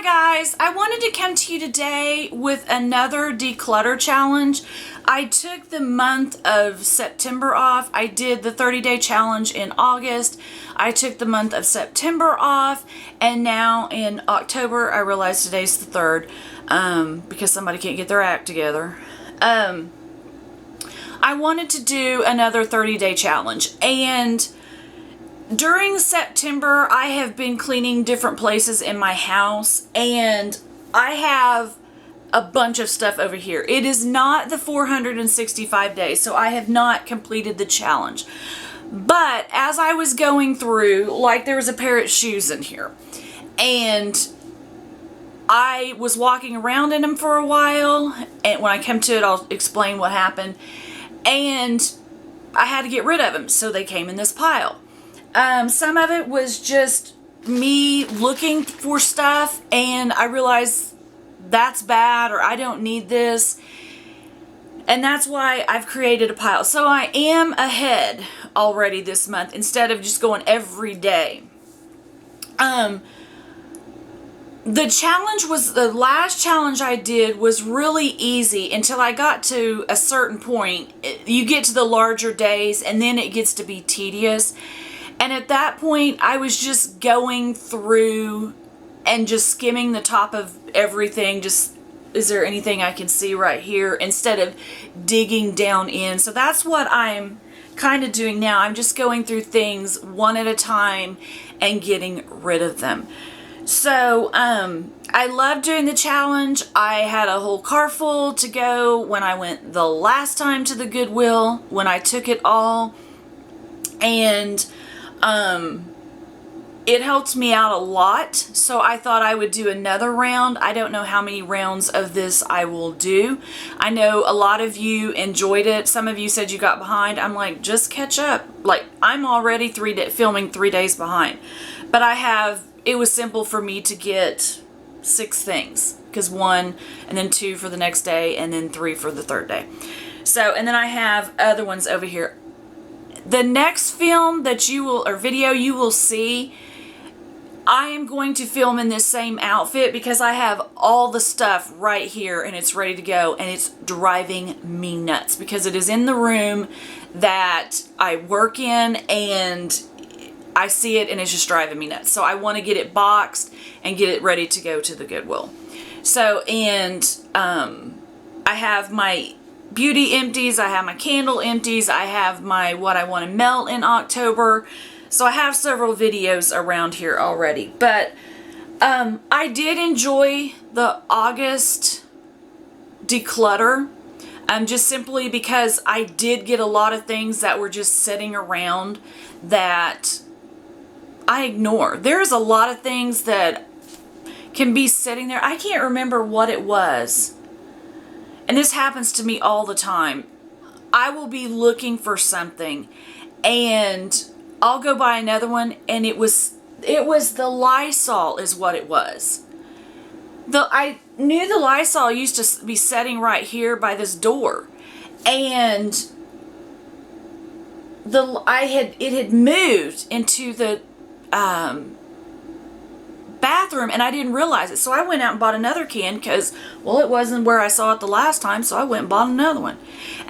guys, I wanted to come to you today with another declutter challenge. I took the month of September off. I did the 30-day challenge in August. I took the month of September off, and now in October, I realized today's the 3rd because somebody can't get their act together. I wanted to do another 30-day challenge, and during September, I have been cleaning different places in my house, and I have a bunch of stuff over here. It is not the 465 days, so I have not completed the challenge. But as I was going through, like there was a pair of shoes in here, and I was walking around in them for a while, and when I come to it, I'll explain what happened, and I had to get rid of them, so they came in this pile. Some of it was just me looking for stuff, and I realized that's bad, or I don't need this, and that's why I've created a pile. So I am ahead already this month instead of just going every day. The challenge was, the last challenge I did was really easy until I got to a certain point. You get to the larger days, and then it gets to be tedious. And at that point, I was just going through and just skimming the top of everything. Just, is there anything I can see right here? Instead of digging down in. So that's what I'm kind of doing now. I'm just going through things one at a time and getting rid of them. So, I love doing the challenge. I had a whole car full to go when I went the last time to the Goodwill, when I took it all. And it helped me out a lot, so I thought I would do another round. I don't know how many rounds of this I will do. I know a lot of you enjoyed it. Some of you said you got behind. I'm like, just catch up. Like, I'm already filming 3 days behind. But it was simple for me to get 6 things, because 1 and then 2 for the next day and then 3 for the 3rd day. So, and then I have other ones over here. The next film that video you will see, I am going to film in this same outfit because I have all the stuff right here and it's ready to go, and it's driving me nuts because it is in the room that I work in, and I see it and it's just driving me nuts. So I want to get it boxed and get it ready to go to the Goodwill. So, and I have my beauty empties, I have my candle empties, I have my what I want to melt in October. So I have several videos around here already. But I did enjoy the August declutter, just simply because I did get a lot of things that were just sitting around that I ignore. There's a lot of things that can be sitting there. I can't remember what it was. And this happens to me all the time. I will be looking for something, and I'll go buy another one, and it was the Lysol is what it was. I knew the Lysol used to be sitting right here by this door, and it had moved into the bathroom, and I didn't realize it. So I went out and bought another can because, well, it wasn't where I saw it the last time, so I went and bought another one.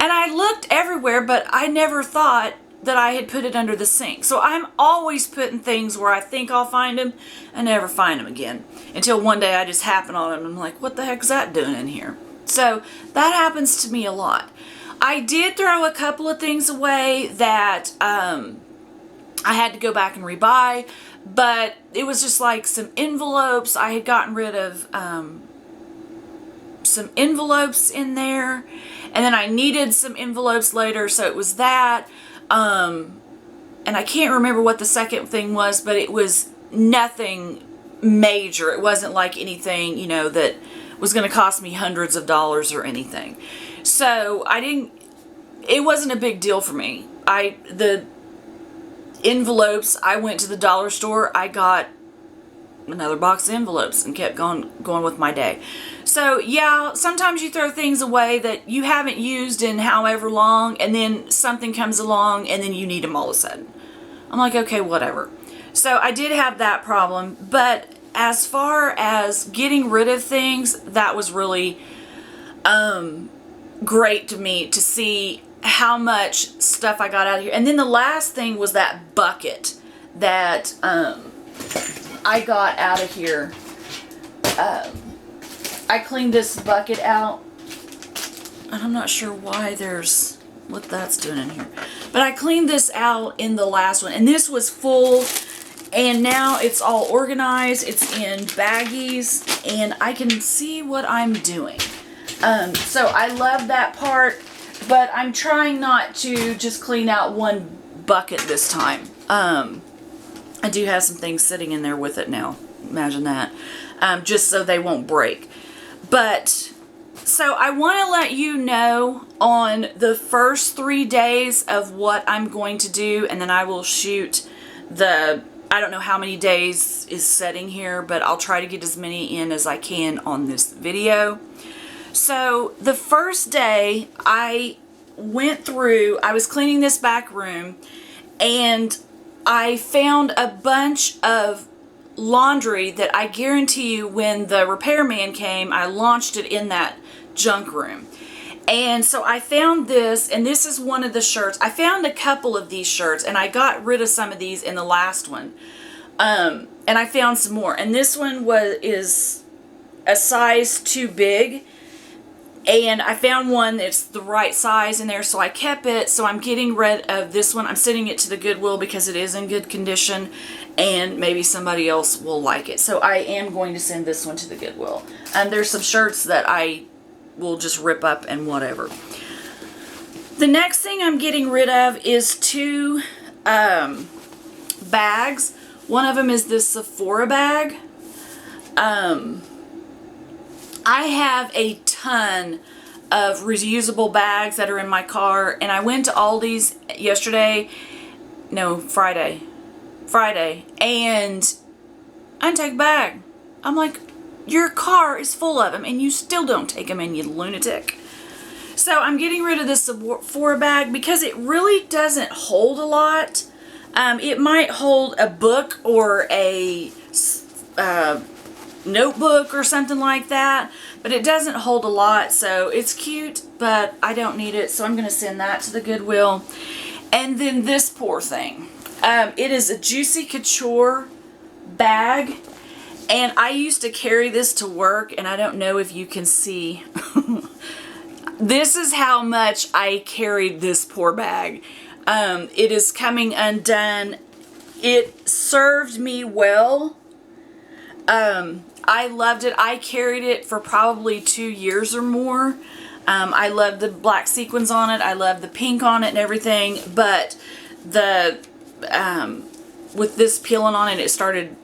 And I looked everywhere, but I never thought that I had put it under the sink. So I'm always putting things where I think I'll find them and never find them again. Until one day I just happen on them and I'm like, what the heck is that doing in here? So that happens to me a lot. I did throw a couple of things away that I had to go back and rebuy. But it was just like some envelopes. I had gotten rid of some envelopes in there. And then I needed some envelopes later, so it was that. And I can't remember what the second thing was, but it was nothing major. It wasn't like anything, that was going to cost me hundreds of dollars or anything. So it wasn't a big deal for me. The envelopes, I went to the dollar store, I got another box of envelopes and kept going with my day. So yeah, sometimes you throw things away that you haven't used in however long, and then something comes along and then you need them all of a sudden. I'm like, okay, whatever. So I did have that problem, but as far as getting rid of things, that was really great to me to see how much stuff I got out of here. And then the last thing was that bucket that I got out of here. I cleaned this bucket out, and I'm not sure why there's what that's doing in here, but I cleaned this out in the last one, and this was full, and now it's all organized. It's in baggies, and I can see what I'm doing. So I love that part, but I'm trying not to just clean out one bucket this time. I do have some things sitting in there with it now. Imagine that. Just so they won't break. But, so I want to let you know on the first 3 days of what I'm going to do, and then I will shoot the, I don't know how many days is setting here, but I'll try to get as many in as I can on this video. So the first day I went through, I was cleaning this back room, and I found a bunch of laundry that I guarantee you when the repairman came, I launched it in that junk room. And so I found this, and this is one of the shirts. I found a couple of these shirts, and I got rid of some of these in the last one. And I found some more. And this one is a size too big. And I found one that's the right size in there, so I kept it. So I'm getting rid of this one. I'm sending it to the Goodwill because it is in good condition, and maybe somebody else will like it. So I am going to send this one to the Goodwill. And there's some shirts that I will just rip up and whatever. The next thing I'm getting rid of is 2 bags. One of them is this Sephora bag. I have a ton of reusable bags that are in my car, and I went to Aldi's Friday, and I didn't take a bag. I'm like, your car is full of them, and you still don't take them in, you lunatic. So I'm getting rid of this Sephora bag because it really doesn't hold a lot. It might hold a book or a notebook or something like that, but it doesn't hold a lot. So it's cute, but I don't need it, so I'm going to send that to the Goodwill. And then this poor thing, it is a Juicy Couture bag, and I used to carry this to work, and I don't know if you can see this is how much I carried this poor bag. It is coming undone. It served me well. I loved it. I carried it for probably 2 years or more. I love the black sequins on it. I love the pink on it and everything. But the with this peeling on it, it started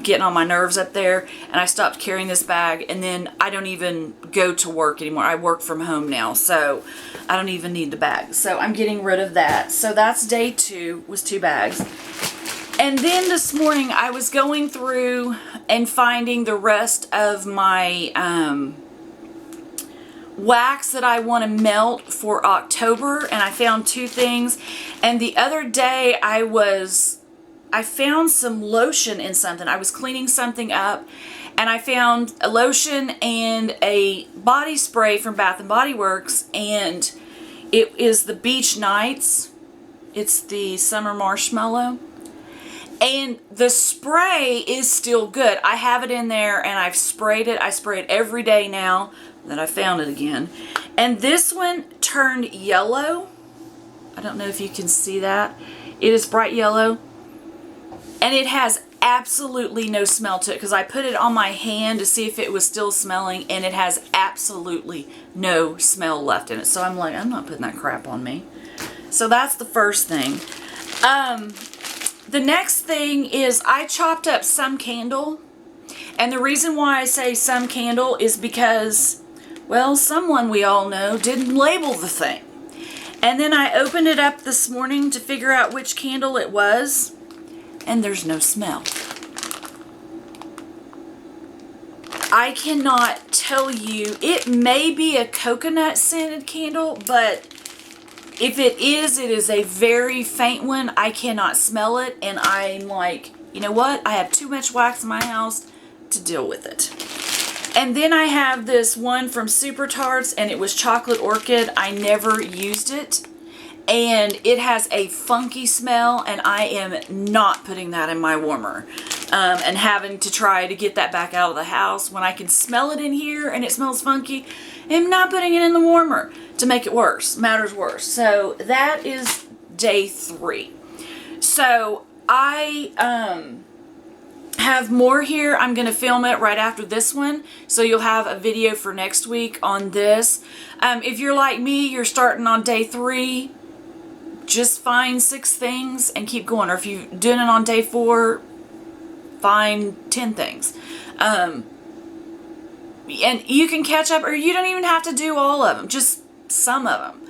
getting on my nerves up there, and I stopped carrying this bag. And then I don't even go to work anymore. I work from home now, so I don't even need the bag. So I'm getting rid of that. So that's day 2, was 2 bags. And then this morning I was going through and finding the rest of my wax that I want to melt for October, and I found 2 things. And the other day I found some lotion in something. I was cleaning something up, and I found a lotion and a body spray from Bath & Body Works, and it is the Beach Nights. It's the Summer Marshmallow. And the spray is still good. I have it in there, and I've sprayed it. I spray it every day now that I found it again. And this one turned yellow. I don't know if you can see that. It is bright yellow. And it has absolutely no smell to it, because I put it on my hand to see if it was still smelling, and it has absolutely no smell left in it. So I'm like, I'm not putting that crap on me. So that's the first thing. The next thing is I chopped up some candle. And the reason why I say some candle is because, well, someone we all know didn't label the thing. And then I opened it up this morning to figure out which candle it was, and there's no smell. I cannot tell you. It may be a coconut scented candle, but if it is a very faint one. I cannot smell it, and I'm like, you know what? I have too much wax in my house to deal with it. And then I have this one from Super Tarts, and it was Chocolate Orchid. I never used it, and it has a funky smell, and I am not putting that in my warmer. And having to try to get that back out of the house when I can smell it in here and it smells funky. I'm not putting it in the warmer to make it worse, matters worse. So that is day 3. So I have more here. I'm going to film it right after this one, so you'll have a video for next week on this. If you're like me, you're starting on day 3, just find 6 things and keep going. Or if you're doing it on day 4, find 10 things. And you can catch up, or you don't even have to do all of them, just some of them.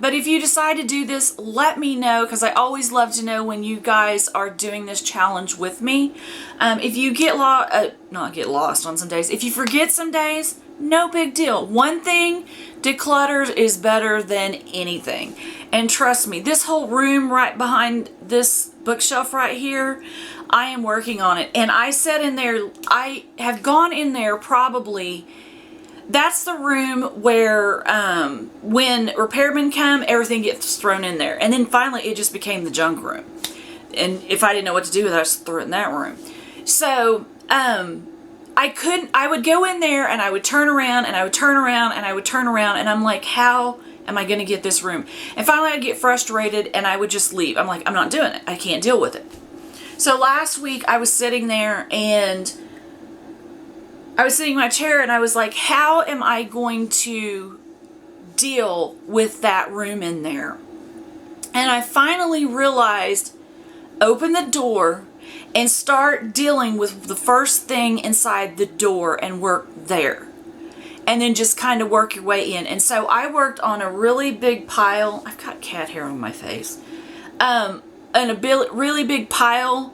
But if you decide to do this, let me know, because I always love to know when you guys are doing this challenge with me. If you get not get lost on some days, if you forget some days, no big deal. One thing, declutter is better than anything. And trust me, this whole room right behind this bookshelf right here, I am working on it. And I said in there, I have gone in there probably... That's the room where when repairmen come, everything gets thrown in there. And then finally it just became the junk room. And if I didn't know what to do with it, I just threw it in that room. So I would go in there and I would turn around and I would turn around and I would turn around, and I'm like, how am I going to get this room? And finally I'd get frustrated and I would just leave. I'm like, I'm not doing it. I can't deal with it. So last week I was sitting there and I was sitting in my chair and I was like, how am I going to deal with that room in there? And I finally realized, open the door and start dealing with the first thing inside the door and work there. And then just kind of work your way in. And so I worked on a really big pile. I've got cat hair on my face. And a really big pile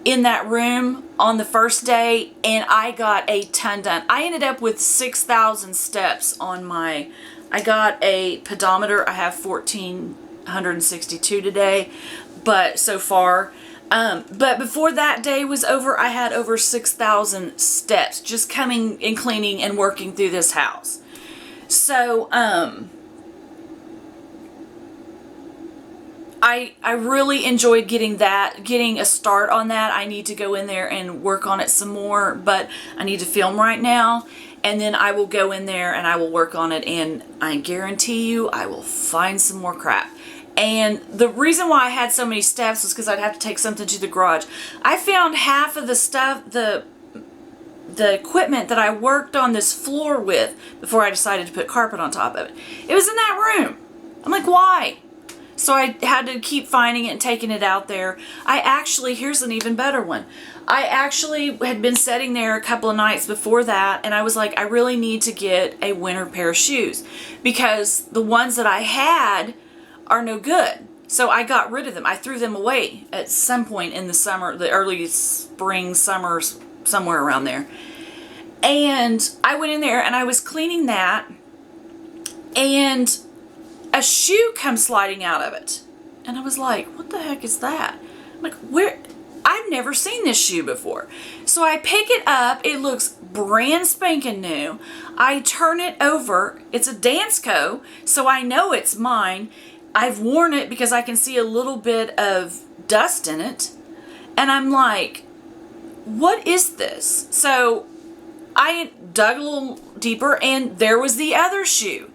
in that room on the first day, and I got a ton done. I ended up with 6,000 steps on my, I got a pedometer. I have 1,462 today, but so far. But before that day was over, I had over 6,000 steps just coming and cleaning and working through this house. So, I really enjoyed getting a start on that. I need to go in there and work on it some more, but I need to film right now, and then I will go in there and I will work on it, and I guarantee you I will find some more crap. And the reason why I had so many steps was because I'd have to take something to the garage. I found half of the stuff, the equipment that I worked on this floor with before I decided to put carpet on top of it. It was in that room. I'm like, why? So I had to keep finding it and taking it out there. Here's an even better one. I actually had been sitting there a couple of nights before that, and I was like, I really need to get a winter pair of shoes because the ones that I had are no good. So I got rid of them. I threw them away at some point in the summer, the early spring, summer, somewhere around there. And I went in there and I was cleaning that, and a shoe comes sliding out of it. And I was like, what the heck is that? I'm like, where? I've never seen this shoe before. So I pick it up. It looks brand spanking new. I turn it over. It's a Dansko, so I know it's mine. I've worn it because I can see a little bit of dust in it. And I'm like, what is this? So I dug a little deeper, and there was the other shoe.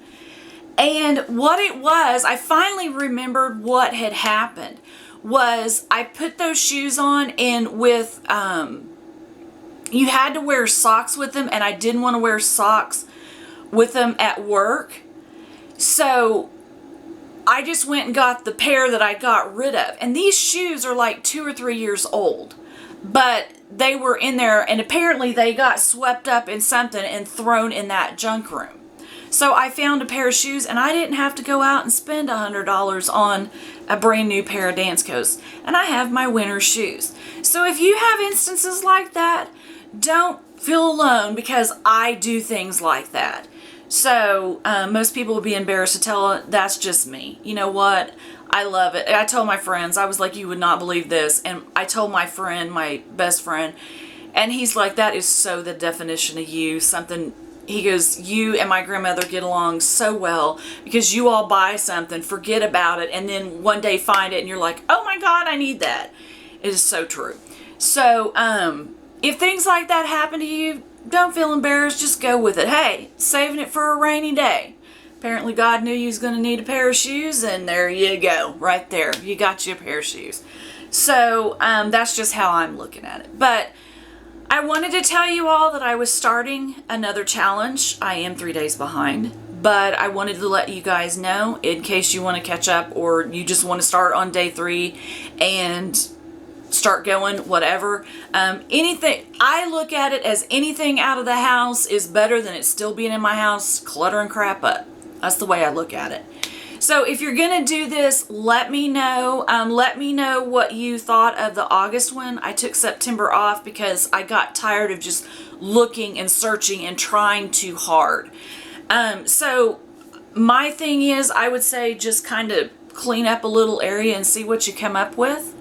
And what it was, I finally remembered what had happened, was I put those shoes on, and with, you had to wear socks with them, and I didn't want to wear socks with them at work. So I just went and got the pair that I got rid of. And these shoes are like 2 or 3 years old, but they were in there, and apparently they got swept up in something and thrown in that junk room. So I found a pair of shoes, and I didn't have to go out and spend $100 on a brand new pair of Danskos. And I have my winter shoes. So if you have instances like that, don't feel alone, because I do things like that. So most people would be embarrassed to tell it. That's just me. You know what? I love it. I told my friends, I was like, you would not believe this. And I told my friend, my best friend, and he's like, that is so the definition of you. Something, he goes, you and my grandmother get along so well because you all buy something, forget about it, and then one day find it and you're like, oh my God, I need that. It is so true. So if things like that happen to you, don't feel embarrassed. Just go with it. Hey, saving it for a rainy day. Apparently God knew you was going to need a pair of shoes, and there you go. Right there. You got you a pair of shoes. So that's just how I'm looking at it. But I wanted to tell you all that I was starting another challenge. I am 3 days behind, but I wanted to let you guys know in case you want to catch up or you just want to start on day 3 and start going, whatever. Anything, I look at it as anything out of the house is better than it still being in my house, cluttering crap up. That's the way I look at it. So if you're going to do this, let me know. Let me know what you thought of the August one. I took September off because I got tired of just looking and searching and trying too hard. So my thing is, I would say just kind of clean up a little area and see what you come up with.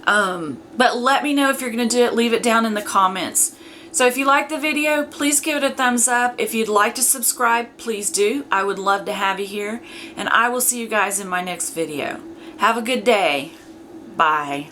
But let me know if you're going to do it. Leave it down in the comments. So if you like the video, please give it a thumbs up. If you'd like to subscribe, please do. I would love to have you here. And I will see you guys in my next video. Have a good day. Bye.